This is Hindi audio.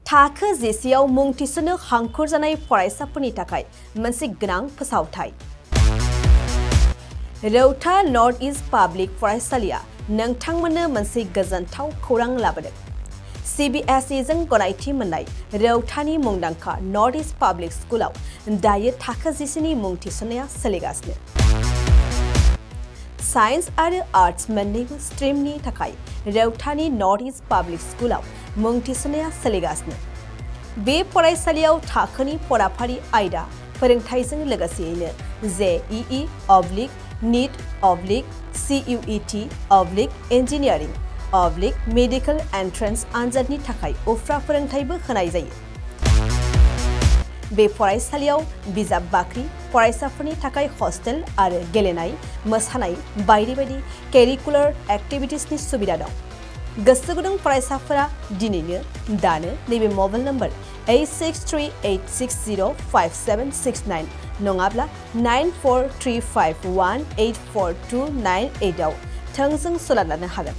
थाखो जेसेयाव मुं थिसननो हांखुर जानाय फरायसाफोरनि थाखाय मोनसे गोनां फोसावथाय। रौता नर्थ इस्ट पाब्लिक फरायसालिया नोंथांमोननो मोनसे गोजोनथाव खौरां लाबोदों। CBSE जों गनायथि मोननाय रौतानि मुंदांखा नर्थ इस्ट पाब्लिक स्कुलाव दायो थाखो जिसेनि मुं थिसननाया सोलिगासिनो। साइन्स आरो आर्ट्स मोन्नैबो स्ट्रीमनि थाखाय रौतानि नर्थ इस्ट पाब्लिक स्कुलाव मुं थिसननाया सोलिगासिनो। बे फरायसालियाव थाखोनि फराफारि आयदा फोरोंथायजों लोगोसेयैनो JEE NEET CUET engineering medical entrance आनजादनि थाखाय उफ्रा फोरोंथायबो होनाय जायो। बे फरायसालियाव बिजाब बाख्रि, फरायसाफोरनि थाखाय हस्टेल आरो गेलेनाय, मोसानाय बायदि बायदि केरिकुलार एक्टिभिटिसनि सुबिदा दं। गोसो गुदुं फरायसाफोरा दिनैनो दानो नैबे मबाइल नम्बर 8638605769 नङाब्ला 9435184298 आव थोंजों सोलोंनो हागोन।